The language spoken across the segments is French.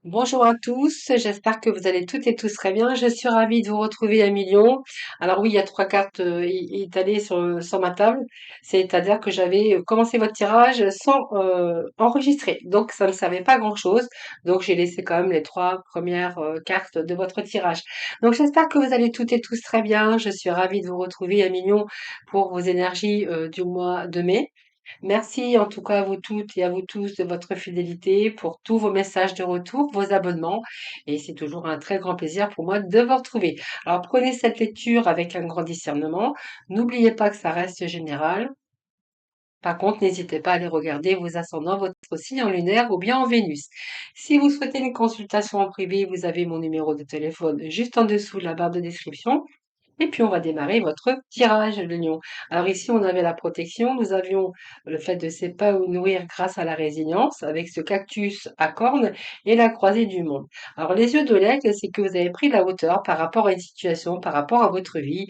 Bonjour à tous, j'espère que vous allez toutes et tous très bien. Je suis ravie de vous retrouver à Million. Alors oui, il y a trois cartes étalées sur ma table, c'est-à-dire que j'avais commencé votre tirage sans enregistrer, donc ça ne savait pas grand-chose. Donc j'ai laissé quand même les trois premières cartes de votre tirage. Donc j'espère que vous allez toutes et tous très bien. Je suis ravie de vous retrouver à Million pour vos énergies du mois de mai. Merci en tout cas à vous toutes et à vous tous de votre fidélité pour tous vos messages de retour, vos abonnements. Et c'est toujours un très grand plaisir pour moi de vous retrouver. Alors prenez cette lecture avec un grand discernement. N'oubliez pas que ça reste général. Par contre, n'hésitez pas à aller regarder vos ascendants, votre signe en lunaire ou bien en Vénus. Si vous souhaitez une consultation en privé, vous avez mon numéro de téléphone juste en dessous de la barre de description. Et puis on va démarrer votre tirage, le lion. Alors ici, on avait la protection, nous avions le fait de s'épanouir grâce à la résilience avec ce cactus à cornes et la croisée du monde. Alors les yeux de l'aigle, c'est que vous avez pris la hauteur par rapport à une situation, par rapport à votre vie.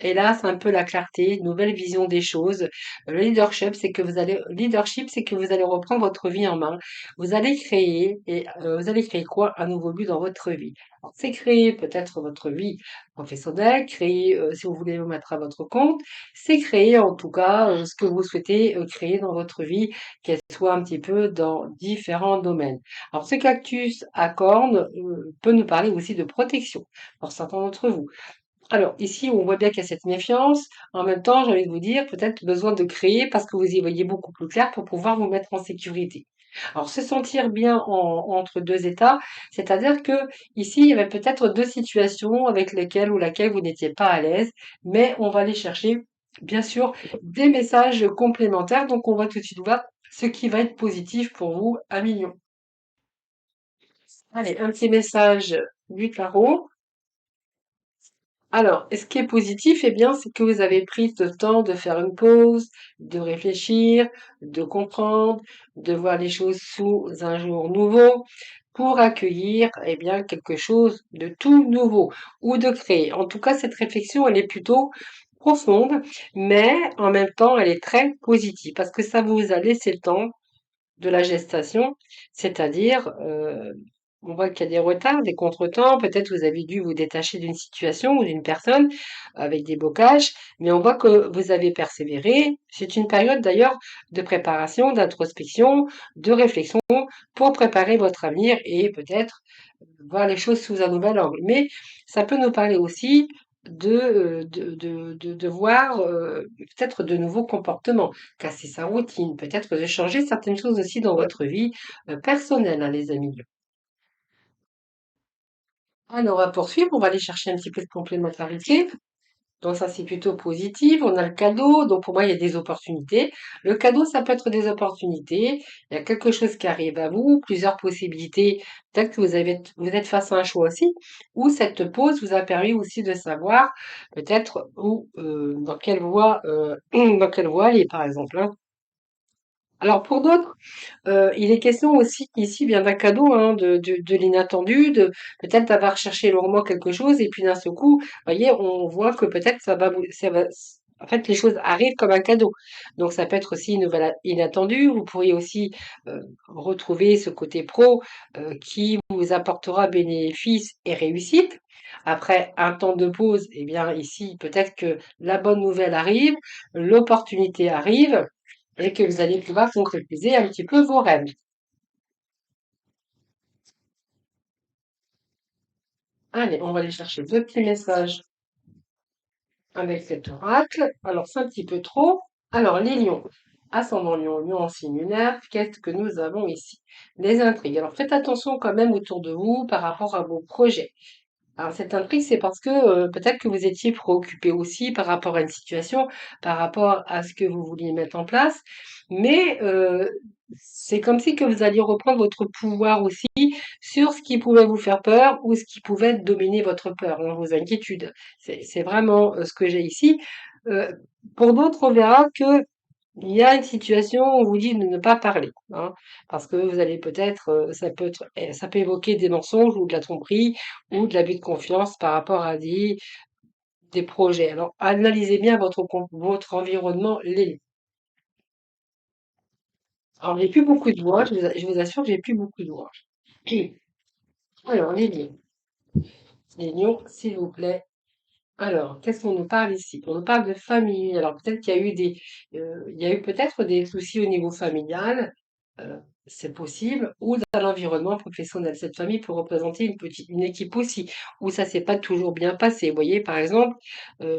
Et là, c'est un peu la clarté, une nouvelle vision des choses. Leadership, c'est que vous allez reprendre votre vie en main. Vous allez créer, et vous allez créer quoi? Un nouveau but dans votre vie. Alors, c'est créer peut-être votre vie professionnelle, créer, si vous voulez vous mettre à votre compte, c'est créer en tout cas ce que vous souhaitez créer dans votre vie, qu'elle soit un petit peu dans différents domaines. Alors, ce cactus à cornes peut nous parler aussi de protection pour certains d'entre vous. Alors, ici, on voit bien qu'il y a cette méfiance. En même temps, j'ai envie de vous dire, peut-être besoin de créer parce que vous y voyez beaucoup plus clair pour pouvoir vous mettre en sécurité. Alors, se sentir bien entre deux états, c'est-à-dire que ici, il y avait peut-être deux situations avec lesquelles ou laquelle vous n'étiez pas à l'aise, mais on va aller chercher, bien sûr, des messages complémentaires. Donc, on va tout de suite voir ce qui va être positif pour vous à million. Allez, un petit message du tarot. Alors, ce qui est positif, eh bien, c'est que vous avez pris ce temps de faire une pause, de réfléchir, de comprendre, de voir les choses sous un jour nouveau pour accueillir, eh bien, quelque chose de tout nouveau ou de créer. En tout cas, cette réflexion, elle est plutôt profonde, mais en même temps, elle est très positive parce que ça vous a laissé le temps de la gestation, c'est-à-dire, on voit qu'il y a des retards, des contretemps, peut-être vous avez dû vous détacher d'une situation ou d'une personne avec des blocages, mais on voit que vous avez persévéré. C'est une période d'ailleurs de préparation, d'introspection, de réflexion pour préparer votre avenir et peut-être voir les choses sous un nouvel angle. Mais ça peut nous parler aussi de voir peut-être de nouveaux comportements, casser sa routine, peut-être de changer certaines choses aussi dans votre vie personnelle, hein, les amis. Alors, on va poursuivre, on va aller chercher un petit peu de complémentarité. Donc ça, c'est plutôt positif. On a le cadeau. Donc pour moi, il y a des opportunités. Le cadeau, ça peut être des opportunités. Il y a quelque chose qui arrive à vous, plusieurs possibilités. Peut-être que vous êtes face à un choix aussi. Ou cette pause vous a permis aussi de savoir peut-être où, dans quelle voie aller, par exemple, hein. Alors pour d'autres, il est question aussi ici bien d'un cadeau, hein, de l'inattendu, de peut-être d'avoir cherché longuement quelque chose et puis d'un seul coup, voyez, on voit que peut-être ça va en fait, les choses arrivent comme un cadeau. Donc ça peut être aussi une nouvelle inattendue. Vous pourriez aussi, retrouver ce côté pro, qui vous apportera bénéfice et réussite. Après un temps de pause, eh bien ici, peut-être que la bonne nouvelle arrive, l'opportunité arrive et que vous allez pouvoir concrétiser un petit peu vos rêves. Allez, on va aller chercher deux petits messages avec cet oracle. Alors, c'est un petit peu trop. Alors, les lions. Ascendant lion, lion en signe lunaire, qu'est-ce que nous avons ici? Les intrigues. Alors, faites attention quand même autour de vous par rapport à vos projets. Alors, cette intrigue, c'est parce que peut-être que vous étiez préoccupé aussi par rapport à une situation, par rapport à ce que vous vouliez mettre en place, mais c'est comme si que vous alliez reprendre votre pouvoir aussi sur ce qui pouvait vous faire peur ou ce qui pouvait dominer votre peur, hein, vos inquiétudes. C'est vraiment ce que j'ai ici. Euh, pour d'autres, on verra que il y a une situation où on vous dit de ne pas parler, hein, parce que vous allez peut-être, ça peut évoquer des mensonges ou de la tromperie ou de l'abus de confiance par rapport à des projets. Alors, analysez bien votre environnement, les. Alors, j'ai plus beaucoup de voix, je vous assure que j'ai plus beaucoup de voix. Alors, les lions, s'il vous plaît. Alors, qu'est-ce qu'on nous parle ici? On nous parle de famille. Alors, peut-être qu'il y a eu il y a eu peut-être des soucis au niveau familial, euh, c'est possible, ou dans l'environnement professionnel. Cette famille peut représenter une équipe aussi, où ça s'est pas toujours bien passé. Vous voyez, par exemple,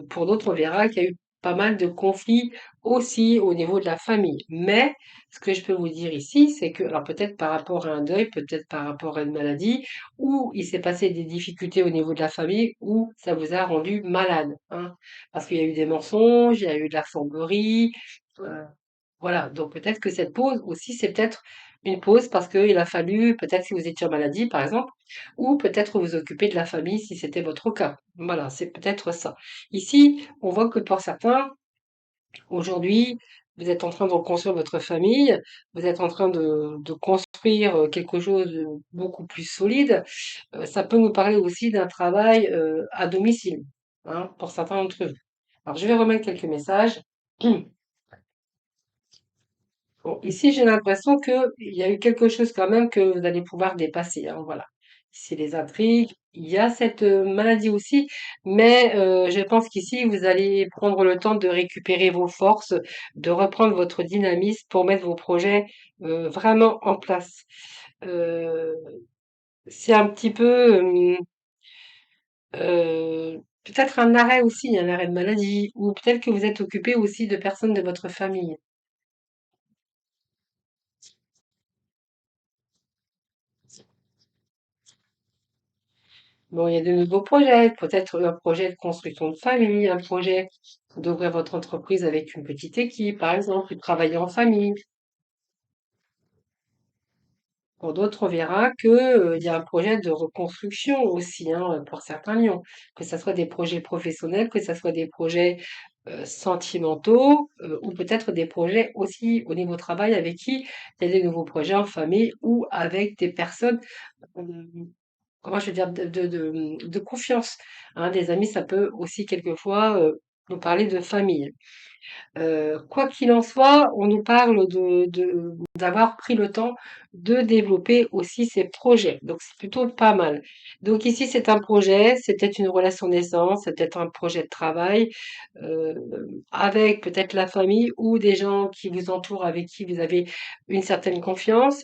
pour d'autres, on verra qu'il y a eu pas mal de conflits aussi au niveau de la famille. Mais, ce que je peux vous dire ici, c'est que, alors peut-être par rapport à un deuil, peut-être par rapport à une maladie, ou il s'est passé des difficultés au niveau de la famille, ou ça vous a rendu malade, hein. Parce qu'il y a eu des mensonges, il y a eu de la fourberie, euh, voilà. Donc peut-être que cette pause aussi, c'est peut-être une pause parce qu'il a fallu, peut-être si vous étiez en maladie, par exemple, ou peut-être vous occuper de la famille si c'était votre cas. Voilà, c'est peut-être ça. Ici, on voit que pour certains, aujourd'hui, vous êtes en train de reconstruire votre famille, vous êtes en train de construire quelque chose de beaucoup plus solide. Ça peut nous parler aussi d'un travail à domicile, hein, pour certains d'entre vous. Alors, je vais remettre quelques messages. Bon, ici, j'ai l'impression qu'il y a eu quelque chose quand même que vous allez pouvoir dépasser, hein, voilà. C'est les intrigues. Il y a cette maladie aussi, mais je pense qu'ici, vous allez prendre le temps de récupérer vos forces, de reprendre votre dynamisme pour mettre vos projets vraiment en place. Euh, c'est un petit peu, peut-être un arrêt aussi, un arrêt de maladie, ou peut-être que vous êtes occupé aussi de personnes de votre famille. Bon, il y a de nouveaux projets, peut-être un projet de construction de famille, un projet d'ouvrir votre entreprise avec une petite équipe, par exemple, ou de travailler en famille. Pour d'autres, on verra que, il y a un projet de reconstruction aussi, hein, pour certains lions. Que ça soit des projets professionnels, que ça soit des projets sentimentaux, ou peut-être des projets aussi au niveau travail avec qui il y a des nouveaux projets en famille ou avec des personnes, hem, comment je veux dire? De confiance, hein. Des amis, ça peut aussi quelquefois, nous parler de famille. Quoi qu'il en soit, on nous parle d'avoir pris le temps de développer aussi ses projets. Donc, c'est plutôt pas mal. Donc, ici, c'est un projet, c'est peut-être une relation naissance, c'est peut-être un projet de travail, euh, avec peut-être la famille ou des gens qui vous entourent, avec qui vous avez une certaine confiance.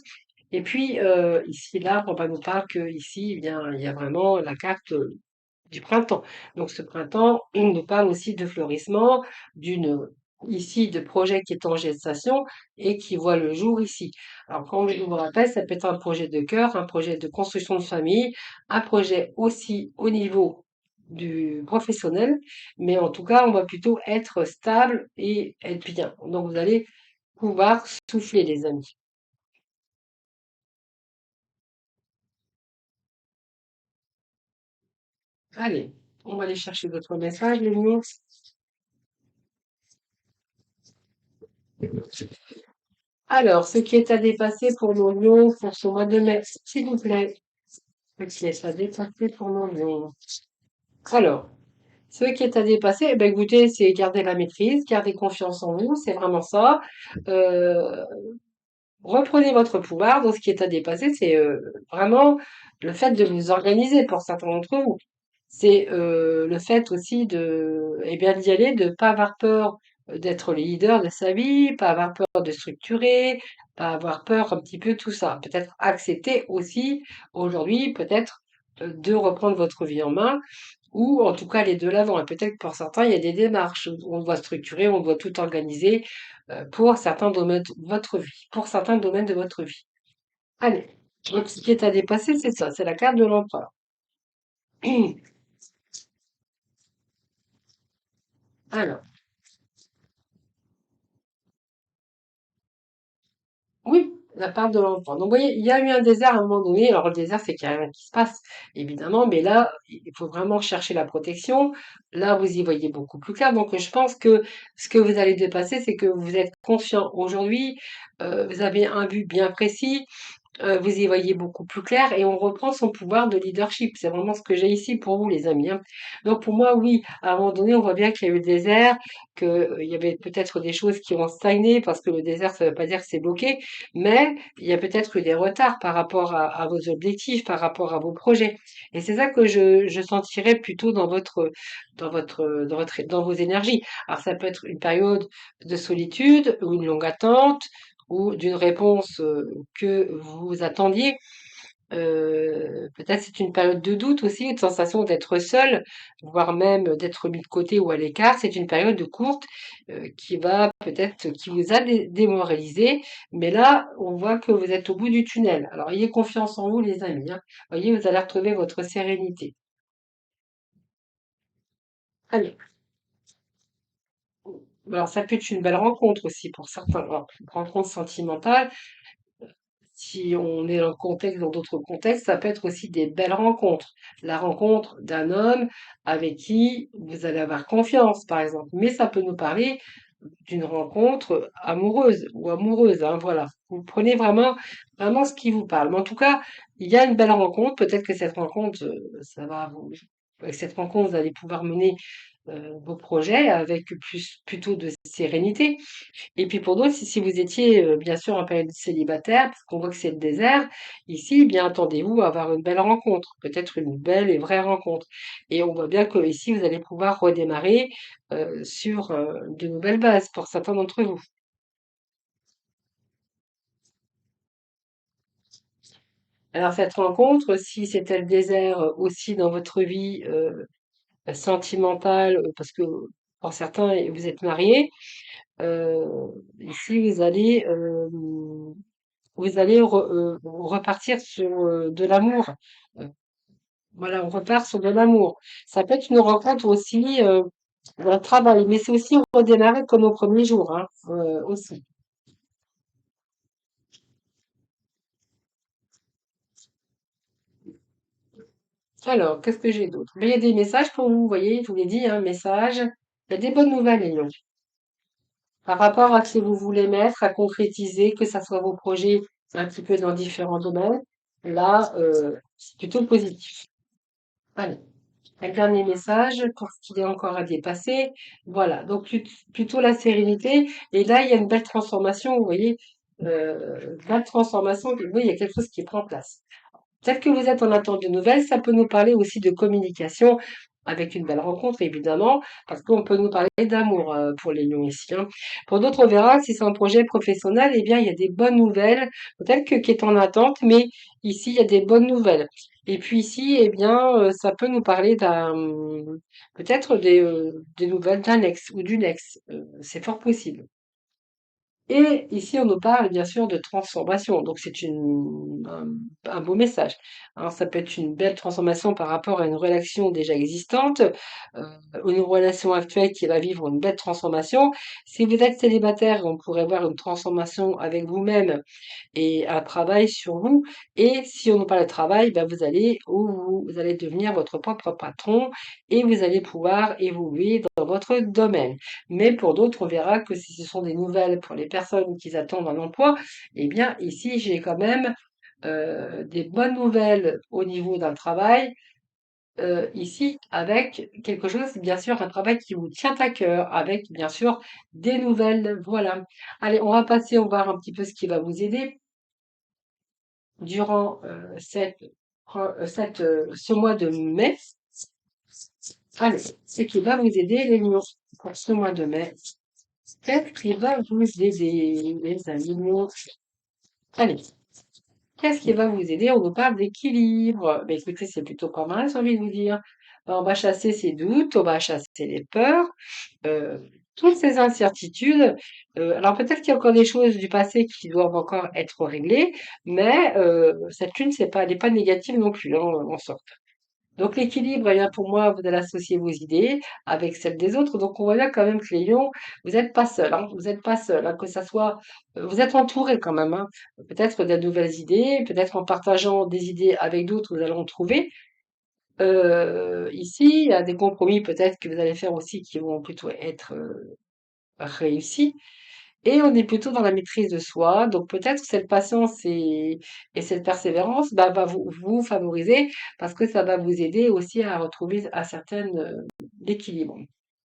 Et puis, ici, là, on va nous parle que ici, eh bien, il y a vraiment la carte du printemps. Donc ce printemps, il nous parle aussi de fleurissement, d'une ici de projet qui est en gestation et qui voit le jour ici. Alors comme je vous rappelle, ça peut être un projet de cœur, un projet de construction de famille, un projet aussi au niveau du professionnel, mais en tout cas, on va plutôt être stable et être bien. Donc vous allez pouvoir souffler, les amis. Allez, on va aller chercher d'autres messages, les miens. Alors, ce qui est à dépasser pour nos lions pour ce mois de mai, s'il vous plaît. Ce qui est à dépasser pour nos lions. Alors, ce qui est à dépasser, eh ben, écoutez, c'est garder la maîtrise, garder confiance en vous, c'est vraiment ça. Euh, Reprenez votre pouvoir. Donc, ce qui est à dépasser, c'est vraiment le fait de vous organiser pour certains d'entre vous. C'est le fait aussi eh bien, d'y aller, de ne pas avoir peur d'être le leader de sa vie, pas avoir peur de structurer, pas avoir peur un petit peu de tout ça. Peut-être accepter aussi aujourd'hui, peut-être de reprendre votre vie en main ou en tout cas aller de l'avant. Et peut-être que pour certains, il y a des démarches. On doit structurer, on doit tout organiser pour certains domaines de votre vie, pour certains domaines de votre vie. Allez, donc ce qui est à dépasser, c'est ça, c'est la carte de l'empereur. Alors, oui, la part de l'enfant. Donc, vous voyez, il y a eu un désert à un moment donné. Alors, le désert, c'est qu'il n'y a rien qui se passe, évidemment, mais là, il faut vraiment chercher la protection. Là, vous y voyez beaucoup plus clair. Donc, je pense que ce que vous allez dépasser, c'est que vous êtes conscient aujourd'hui, vous avez un but bien précis. vous y voyez beaucoup plus clair et on reprend son pouvoir de leadership. C'est vraiment ce que j'ai ici pour vous, les amis, hein. Donc pour moi, oui, à un moment donné, on voit bien qu'il y a eu le désert, qu'il y avait peut-être des choses qui ont stagné parce que le désert, ça ne veut pas dire que c'est bloqué, mais il y a peut-être eu des retards par rapport à vos objectifs, par rapport à vos projets. Et c'est ça que je sentirais plutôt dans vos énergies. Alors ça peut être une période de solitude ou une longue attente ou d'une réponse que vous attendiez. Peut-être c'est une période de doute aussi, une sensation d'être seul, voire même d'être mis de côté ou à l'écart. C'est une période de courte qui va peut-être, qui vous a démoralisé, mais là, on voit que vous êtes au bout du tunnel. Alors, ayez confiance en vous, les amis, hein. Voyez, vous allez retrouver votre sérénité. Allez. Alors, ça peut être une belle rencontre aussi pour certains. Alors, une rencontre sentimentale. Si on est dans le contexte, dans d'autres contextes, ça peut être aussi des belles rencontres. La rencontre d'un homme avec qui vous allez avoir confiance, par exemple. Mais ça peut nous parler d'une rencontre amoureuse ou amoureuse, hein, voilà. Vous prenez vraiment ce qui vous parle. Mais en tout cas, il y a une belle rencontre. Peut-être que cette rencontre, avec cette rencontre, vous allez pouvoir mener vos projets avec plutôt de sérénité. Et puis pour d'autres, si vous étiez bien sûr en période célibataire, parce qu'on voit que c'est le désert, ici, eh bien attendez-vous à avoir une belle rencontre, peut-être une belle et vraie rencontre. Et on voit bien que ici, vous allez pouvoir redémarrer sur de nouvelles bases pour certains d'entre vous. Alors cette rencontre, si c'était le désert aussi dans votre vie sentimentale, parce que pour certains, vous êtes mariés, ici vous allez repartir sur de l'amour. Euh, voilà, on repart sur de l'amour. Ça peut être une rencontre aussi dans le travail, mais c'est aussi redémarrer comme au premier jour, hein, aussi. Alors, qu'est-ce que j'ai d'autre? Ben, il y a des messages pour vous, vous voyez, je vous l'ai dit, hein, messages. Il y a des bonnes nouvelles, les lions. Par rapport à ce que vous voulez mettre, à concrétiser, que ça soit vos projets un petit peu dans différents domaines, là, c'est plutôt positif. Allez. Un dernier message pour ce qu'il y a encore à dépasser. Voilà, donc plutôt la sérénité. Et là, il y a une belle transformation, vous voyez, belle transformation, vous voyez, il y a quelque chose qui prend place. Peut-être que vous êtes en attente de nouvelles, ça peut nous parler aussi de communication avec une belle rencontre, évidemment, parce qu'on peut nous parler d'amour pour les lions ici, hein. Pour d'autres, on verra si c'est un projet professionnel, eh bien, il y a des bonnes nouvelles, peut-être que qui est en attente, mais ici, il y a des bonnes nouvelles. Et puis ici, eh bien, ça peut nous parler peut-être des nouvelles d'un ex ou d'une ex. C'est fort possible. Et ici, on nous parle bien sûr de transformation. Donc, c'est un beau message. Alors, ça peut être une belle transformation par rapport à une relation déjà existante, ou une relation actuelle qui va vivre une belle transformation. Si vous êtes célibataire, on pourrait voir une transformation avec vous-même et un travail sur vous. Et si on nous parle de travail, ben vous allez devenir votre propre patron et vous allez pouvoir évoluer dans votre domaine. Mais pour d'autres, on verra que si ce sont des nouvelles pour les personnes qui attendent un emploi, eh bien ici j'ai quand même des bonnes nouvelles au niveau d'un travail. Ici, avec quelque chose, bien sûr, un travail qui vous tient à cœur, avec bien sûr des nouvelles. Voilà. Allez, on va passer, on va voir un petit peu ce qui va vous aider durant ce mois de mai. Allez, ce qui va vous aider, les lions, pour ce mois de mai. Qu'est-ce qui va vous aider, les amis? Allez, qu'est-ce qui va vous aider? On nous parle d'équilibre. Ben, écoutez, c'est plutôt pas mal, j'ai envie de vous dire. On va chasser ces doutes, on va chasser les peurs, euh, toutes ces incertitudes. Alors peut-être qu'il y a encore des choses du passé qui doivent encore être réglées, mais cette lune, elle n'est pas négative non plus, hein, en sort. Donc l'équilibre, eh bien, pour moi, vous allez associer vos idées avec celles des autres. Donc on voit bien quand même que les lions, vous n'êtes pas seuls, hein, vous n'êtes pas seuls, hein, que ça soit, vous êtes entourés quand même, hein. Peut-être de nouvelles idées, peut-être en partageant des idées avec d'autres, vous allez en trouver. Ici, il y a des compromis peut-être que vous allez faire aussi qui vont plutôt être réussis. Et on est plutôt dans la maîtrise de soi. Donc peut-être cette patience et cette persévérance bah, va vous favoriser parce que ça va vous aider aussi à retrouver à certaines l'équilibre.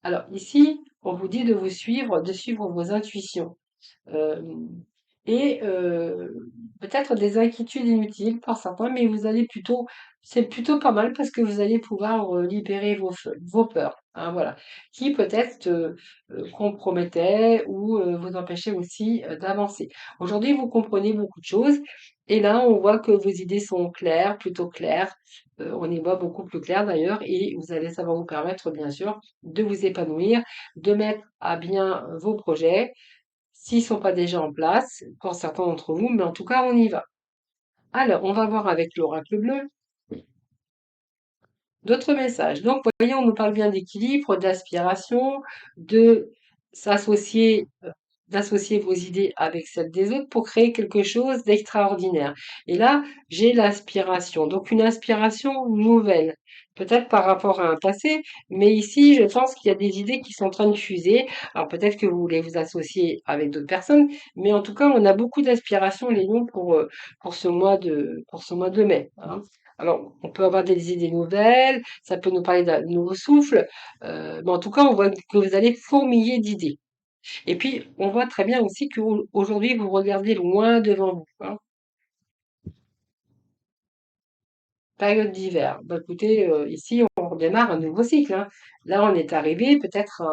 Alors ici, on vous dit de suivre vos intuitions. Euh, et peut-être des inquiétudes inutiles par certains, mais c'est plutôt pas mal parce que vous allez pouvoir libérer vos peurs, hein, voilà, qui peut-être compromettaient ou vous empêchaient aussi d'avancer. Aujourd'hui, vous comprenez beaucoup de choses et là, on voit que vos idées sont claires, plutôt claires. On y voit beaucoup plus clair d'ailleurs et ça va vous permettre bien sûr de vous épanouir, de mettre à bien vos projets s'ils sont pas déjà en place, pour certains d'entre vous, mais en tout cas, on y va. Alors, on va voir avec l'oracle bleu d'autres messages. Donc, vous voyez, on nous parle bien d'équilibre, d'aspiration, de s'associer, d'associer vos idées avec celles des autres pour créer quelque chose d'extraordinaire. Et là, j'ai l'aspiration. Donc, une aspiration nouvelle. Peut-être par rapport à un passé, mais ici, je pense qu'il y a des idées qui sont en train de fuser. Alors, peut-être que vous voulez vous associer avec d'autres personnes, mais en tout cas, on a beaucoup d'aspirations, les lions, pour ce mois de mai, hein. Alors, on peut avoir des idées nouvelles, ça peut nous parler d'un nouveau souffle, mais en tout cas, on voit que vous allez fourmiller d'idées. Et puis, on voit très bien aussi qu'aujourd'hui, vous regardez loin devant vous, hein. Période d'hiver. Bah, écoutez, ici, on redémarre un nouveau cycle, hein. Là, on est arrivé peut-être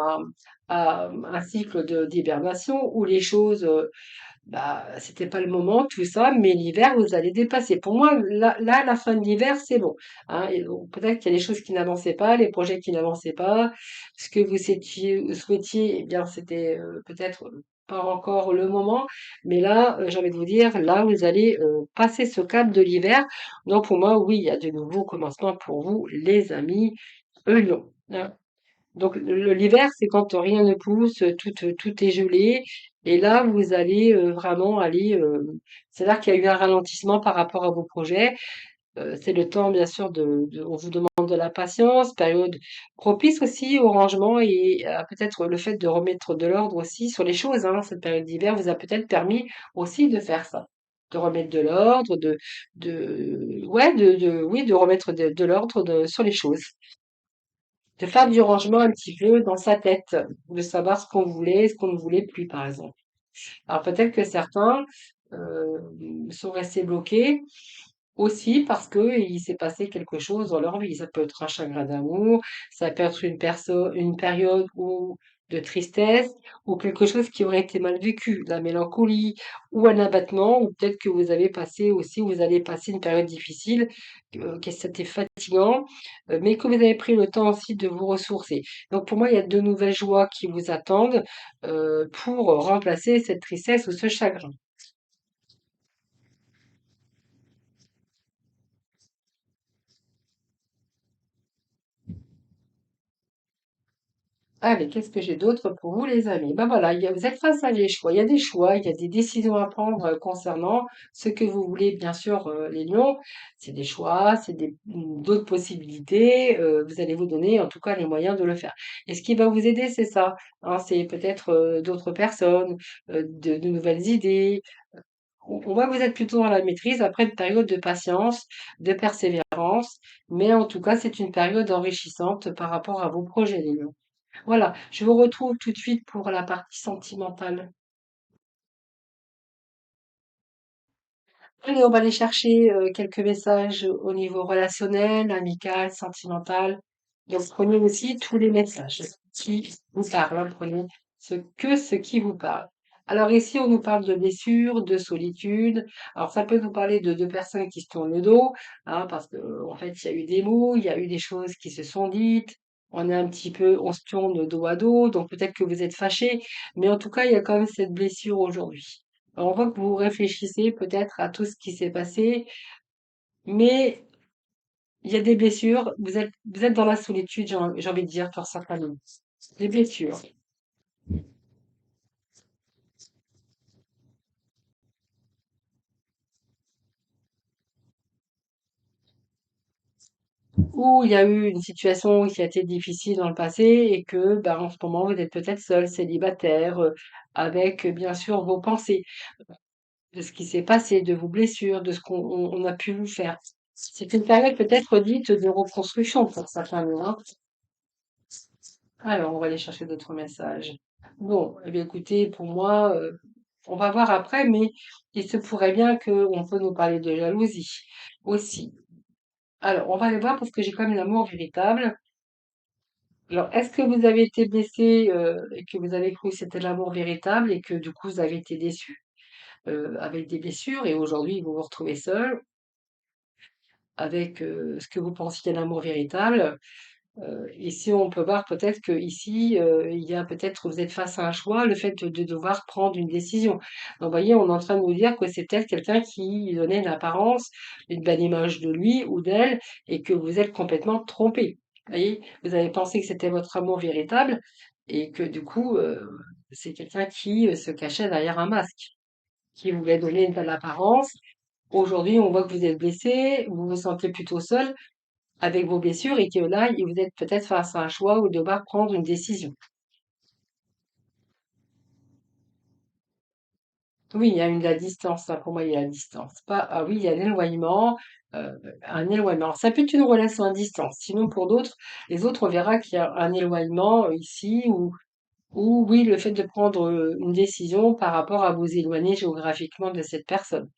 à un cycle d'hibernation où les choses bah, c'était pas le moment, tout ça, mais l'hiver, vous allez dépasser. Pour moi, là, la fin de l'hiver, c'est bon, hein. Et donc, peut-être qu'il y a des choses qui n'avançaient pas, les projets qui n'avançaient pas, ce que souhaitiez, eh bien, c'était peut-être pas encore le moment. Mais là, j'ai envie de vous dire, là, vous allez passer ce cap de l'hiver. Donc, pour moi, oui, il y a de nouveaux commencements pour vous, les amis, Lion, hein. Donc l'hiver, c'est quand rien ne pousse, tout est gelé. Et là, vous allez vraiment aller. C'est-à-dire qu'il y a eu un ralentissement par rapport à vos projets. C'est le temps, bien sûr, on vous demande de la patience, période propice aussi au rangement et à peut-être le fait de remettre de l'ordre aussi sur les choses, hein. Cette période d'hiver vous a peut-être permis aussi de faire ça, de remettre de l'ordre, ouais, oui, de remettre de l'ordre sur les choses. De faire du rangement un petit peu dans sa tête, de savoir ce qu'on voulait, ce qu'on ne voulait plus, par exemple. Alors peut-être que certains sont restés bloqués aussi parce que il s'est passé quelque chose dans leur vie. Ça peut être un chagrin d'amour, ça peut être une période de tristesse ou quelque chose qui aurait été mal vécu, la mélancolie ou un abattement, ou peut-être que vous avez passé aussi, vous allez passer une période difficile, que c'était fatigant, mais que vous avez pris le temps aussi de vous ressourcer. Donc pour moi, il y a de nouvelles joies qui vous attendent pour remplacer cette tristesse ou ce chagrin. Allez, qu'est-ce que j'ai d'autre pour vous, les amis? Ben voilà, vous êtes face à des choix. Il y a des choix, il y a des décisions à prendre concernant ce que vous voulez, bien sûr, les lions. C'est des choix, d'autres possibilités. Vous allez vous donner, en tout cas, les moyens de le faire. Et ce qui va vous aider, c'est ça, hein, c'est peut-être d'autres personnes, de nouvelles idées. On voit que vous êtes plutôt dans la maîtrise après une période de patience, de persévérance. Mais en tout cas, c'est une période enrichissante par rapport à vos projets, les lions. Voilà, je vous retrouve tout de suite pour la partie sentimentale. Allez, on va aller chercher quelques messages au niveau relationnel, amical, sentimental. Donc, prenez aussi tous les messages qui vous parlent, hein. Prenez ce qui vous parle. Alors ici, on nous parle de blessures, de solitude. Alors ça peut nous parler de deux personnes qui se tournent le dos, hein, parce que en fait, il y a eu des mots, il y a eu des choses qui se sont dites. On se tourne dos à dos, donc peut-être que vous êtes fâchés, mais en tout cas, il y a quand même cette blessure aujourd'hui. Alors, on voit que vous réfléchissez peut-être à tout ce qui s'est passé, mais il y a des blessures. Vous êtes dans la solitude, j'ai envie de dire, pour certains. Des blessures. Ou il y a eu une situation qui a été difficile dans le passé et que, ben, en ce moment, vous êtes peut-être seul, célibataire, avec, bien sûr, vos pensées, de ce qui s'est passé, de vos blessures, de ce qu'on a pu vous faire. C'est une période peut-être dite de reconstruction pour certains, hein. Alors, on va aller chercher d'autres messages. Bon, eh bien, écoutez, pour moi, on va voir après, mais il se pourrait bien qu'on peut nous parler de jalousie aussi. Alors, on va aller voir parce que j'ai quand même l'amour véritable. Alors, est-ce que vous avez été blessé et que vous avez cru que c'était l'amour véritable et que du coup vous avez été déçu avec des blessures et aujourd'hui vous vous retrouvez seul avec ce que vous pensiez l'amour véritable? Ici, on peut voir peut-être que ici, il y a peut-être vous êtes face à un choix, le fait de devoir prendre une décision. Donc, vous voyez, on est en train de nous dire que c'est peut-être quelqu'un qui donnait une apparence, une belle image de lui ou d'elle, et que vous êtes complètement trompé. Vous voyez, vous avez pensé que c'était votre amour véritable, et que du coup, c'est quelqu'un qui se cachait derrière un masque, qui voulait donner une belle apparence. Aujourd'hui, on voit que vous êtes blessé, vous vous sentez plutôt seul avec vos blessures et que là, vous êtes peut-être face à un choix ou devoir prendre une décision. Oui, il y a une la distance, là, pour moi, il y a la distance. Pas, ah oui, il y a l'éloignement, un éloignement. Alors, ça peut être une relation à distance. Sinon, pour d'autres, les autres, on verra qu'il y a un éloignement ici ou oui, le fait de prendre une décision par rapport à vous éloigner géographiquement de cette personne,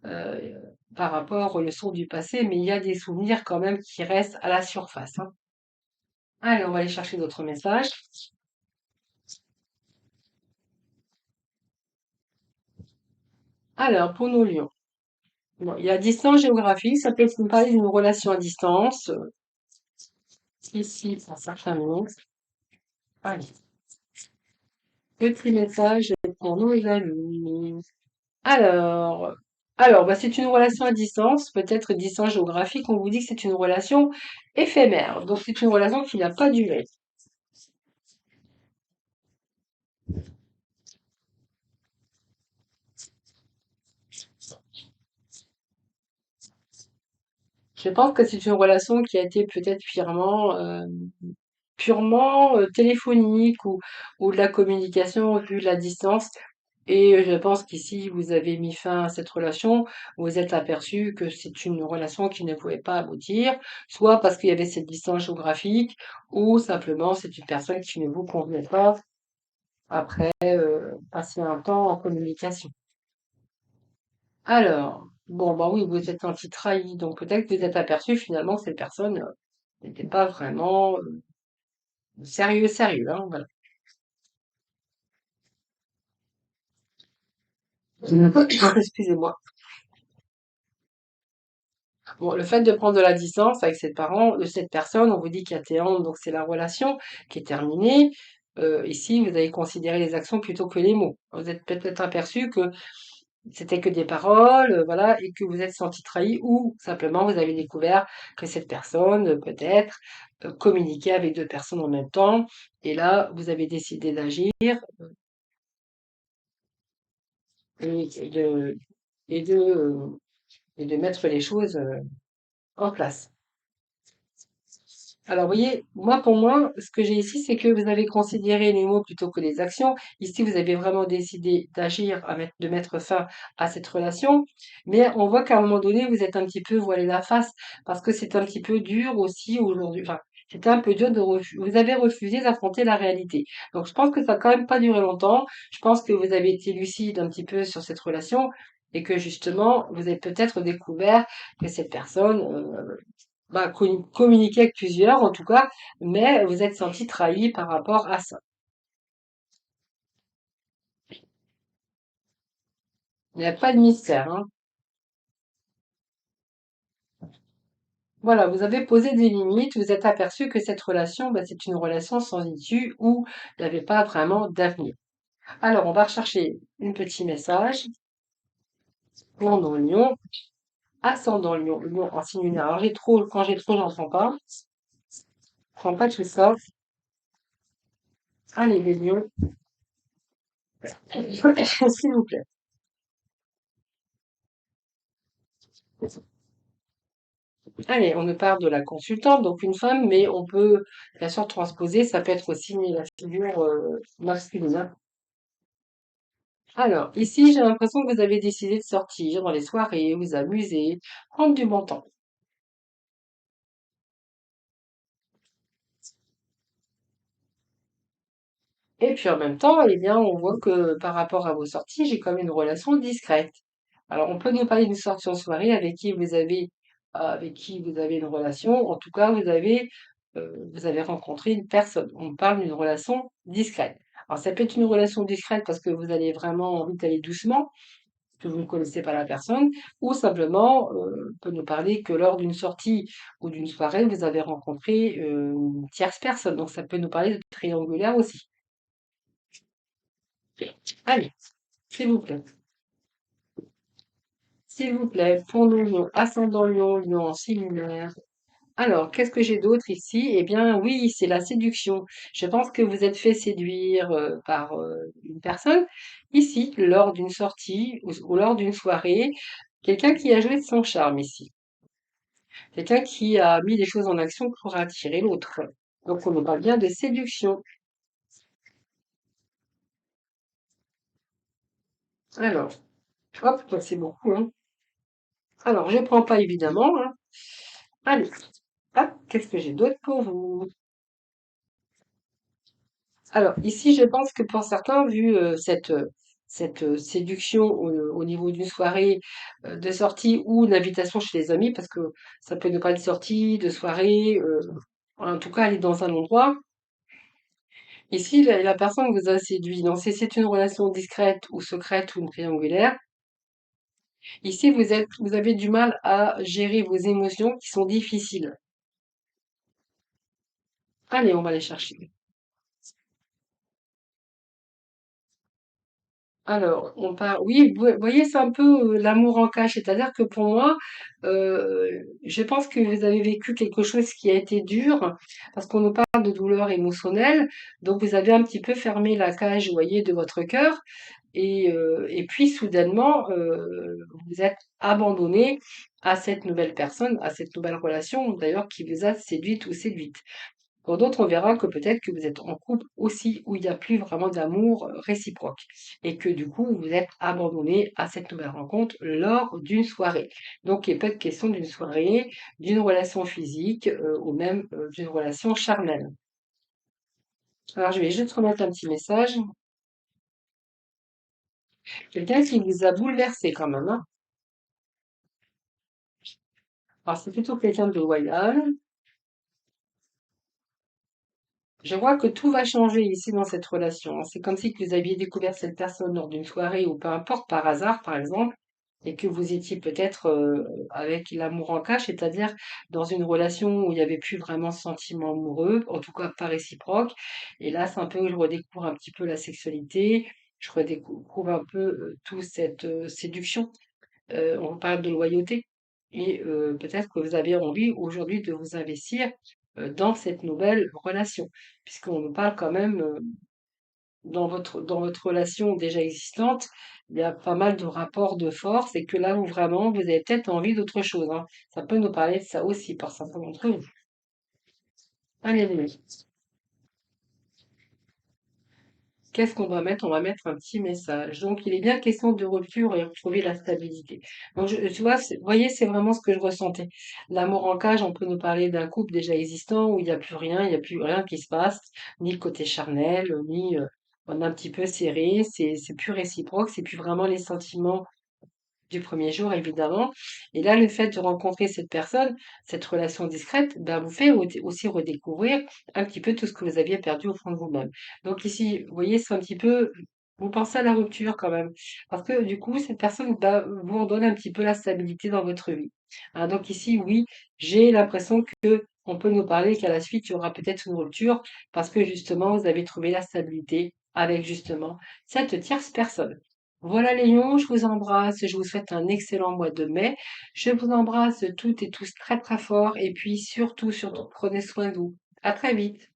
euh, par rapport aux leçons du passé, mais il y a des souvenirs quand même qui restent à la surface, hein. Allez, on va aller chercher d'autres messages. Alors, pour nos lions. Bon, il y a distance géographique, ça peut être parler d'une relation à distance. Ici, un certain nombre. Allez, petit message pour nos amis. Alors, bah, c'est une relation à distance, peut-être distance géographique. On vous dit que c'est une relation éphémère. Donc, c'est une relation qui n'a pas duré. Je pense que c'est une relation qui a été peut-être purement téléphonique ou de la communication vu de la distance. Et je pense qu'ici, vous avez mis fin à cette relation, vous vous êtes aperçu que c'est une relation qui ne pouvait pas aboutir, soit parce qu'il y avait cette distance géographique, ou simplement c'est une personne qui ne vous convenait pas après passer un temps en communication. Alors, bon, bah oui, vous vous êtes senti trahi, donc peut-être que vous êtes aperçu finalement que cette personne n'était pas vraiment sérieux, hein, voilà. Excusez-moi. Bon, le fait de prendre de la distance avec cette personne, on vous dit qu'il y a Théante, donc c'est la relation qui est terminée. Ici, vous avez considéré les actions plutôt que les mots. Vous êtes peut-être aperçu que c'était que des paroles, voilà, et que vous êtes senti trahi, ou simplement vous avez découvert que cette personne, peut-être, communiquait avec deux personnes en même temps, et là, vous avez décidé d'agir et de, et de, et de mettre les choses en place. Alors, vous voyez, moi, pour moi, ce que j'ai ici, c'est que vous avez considéré les mots plutôt que les actions. Ici, vous avez vraiment décidé d'agir, de mettre fin à cette relation. Mais on voit qu'à un moment donné, vous êtes un petit peu voilé la face parce que c'est un petit peu dur aussi aujourd'hui. Enfin, c'était un peu dur vous avez refusé d'affronter la réalité. Donc, je pense que ça n'a quand même pas duré longtemps. Je pense que vous avez été lucide un petit peu sur cette relation et que justement, vous avez peut-être découvert que cette personne, bah, communiquer avec plusieurs, en tout cas, mais vous êtes senti trahi par rapport à ça. Il n'y a pas de mystère, hein. Voilà, vous avez posé des limites, vous êtes aperçu que cette relation, bah, c'est une relation sans issue où il n'y avait pas vraiment d'avenir. Alors, on va rechercher un petit message. Plan Lion, ascendant Lion, Lion en signe lunaire. Alors, quand j'ai trop, j'entends pas. Je prends pas tout ça. Allez, les lions, s'il vous plaît. Allez, on nous parle de la consultante, donc une femme, mais on peut bien sûr transposer, ça peut être aussi la figure masculine, hein. Alors, ici, j'ai l'impression que vous avez décidé de sortir dans les soirées, vous amuser, prendre du bon temps. Et puis en même temps, eh bien, on voit que par rapport à vos sorties, j'ai quand même une relation discrète. Alors, on peut nous parler d'une sortie en soirée avec qui vous avez une relation. En tout cas, vous avez rencontré une personne. On parle d'une relation discrète. Alors, ça peut être une relation discrète parce que vous avez vraiment envie d'aller doucement, que vous ne connaissez pas la personne, ou simplement, on peut nous parler que lors d'une sortie ou d'une soirée, vous avez rencontré une tierce personne. Donc, ça peut nous parler de triangulaire aussi. Allez, s'il vous plaît. S'il vous plaît, pont de Lion, ascendant Lion, Lion en signe lunaire. Alors, qu'est-ce que j'ai d'autre ici? Eh bien, oui, c'est la séduction. Je pense que vous êtes fait séduire par une personne ici, lors d'une sortie ou lors d'une soirée. Quelqu'un qui a joué de son charme ici. Quelqu'un qui a mis des choses en action pour attirer l'autre. Donc, on nous parle bien de séduction. Alors, hop, bah, c'est beaucoup, hein. Alors, je prends pas évidemment, hein. Allez, hop, qu'est-ce que j'ai d'autre pour vous? Alors, ici, je pense que pour certains, vu cette séduction au niveau d'une soirée de sortie ou une invitation chez les amis, parce que ça peut ne pas être sortie, de soirée, en tout cas aller dans un endroit. Ici, la personne vous a séduit. Donc, si c'est une relation discrète ou secrète ou une triangulaire, ici, vous avez du mal à gérer vos émotions qui sont difficiles. Allez, on va les chercher. Alors, on parle, oui, vous voyez, c'est un peu l'amour en cache, c'est-à-dire que pour moi, je pense que vous avez vécu quelque chose qui a été dur, parce qu'on nous parle de douleur émotionnelle, donc vous avez un petit peu fermé la cage, vous voyez, de votre cœur, et puis soudainement, vous êtes abandonné à cette nouvelle personne, à cette nouvelle relation, d'ailleurs, qui vous a séduite ou séduite. Pour d'autres, on verra que peut-être que vous êtes en couple aussi où il n'y a plus vraiment d'amour réciproque et que du coup, vous êtes abandonné à cette nouvelle rencontre lors d'une soirée. Donc, il peut être question d'une soirée, d'une relation physique ou même d'une relation charnelle. Alors, je vais juste remettre un petit message. Quelqu'un qui vous a bouleversé quand même, hein. Alors, c'est plutôt quelqu'un de loyal. Je vois que tout va changer ici dans cette relation, hein. C'est comme si que vous aviez découvert cette personne lors d'une soirée ou peu importe, par hasard, par exemple, et que vous étiez peut-être avec l'amour en cache, c'est-à-dire dans une relation où il n'y avait plus vraiment ce sentiment amoureux, en tout cas pas réciproque. Et là, c'est un peu, je redécouvre un petit peu la sexualité, je redécouvre un peu toute cette séduction. On parle de loyauté et peut-être que vous avez envie aujourd'hui de vous investir dans cette nouvelle relation, puisqu'on nous parle quand même dans votre relation déjà existante, il y a pas mal de rapports de force et que là où vraiment vous avez peut-être envie d'autre chose, hein. Ça peut nous parler de ça aussi par certains d'entre vous. Allez, allez. Qu'est-ce qu'on va mettre? On va mettre un petit message. Donc, il est bien question de rupture et retrouver la stabilité. Donc, tu vois, vous voyez, c'est vraiment ce que je ressentais. L'amour en cage, on peut nous parler d'un couple déjà existant où il n'y a plus rien, il n'y a plus rien qui se passe, ni le côté charnel, ni on est un petit peu serré, c'est plus réciproque, c'est plus vraiment les sentiments du premier jour, évidemment. Et là, le fait de rencontrer cette personne, cette relation discrète, ben, vous fait aussi redécouvrir un petit peu tout ce que vous aviez perdu au fond de vous-même. Donc ici, vous voyez, c'est un petit peu, vous pensez à la rupture quand même, parce que du coup, cette personne bah, vous redonne un petit peu la stabilité dans votre vie. Hein, donc ici, oui, j'ai l'impression que on peut nous parler qu'à la suite, il y aura peut-être une rupture, parce que justement, vous avez trouvé la stabilité avec justement cette tierce personne. Voilà les lions, je vous embrasse, je vous souhaite un excellent mois de mai. Je vous embrasse toutes et tous très très fort et puis surtout, surtout, prenez soin de vous. À très vite.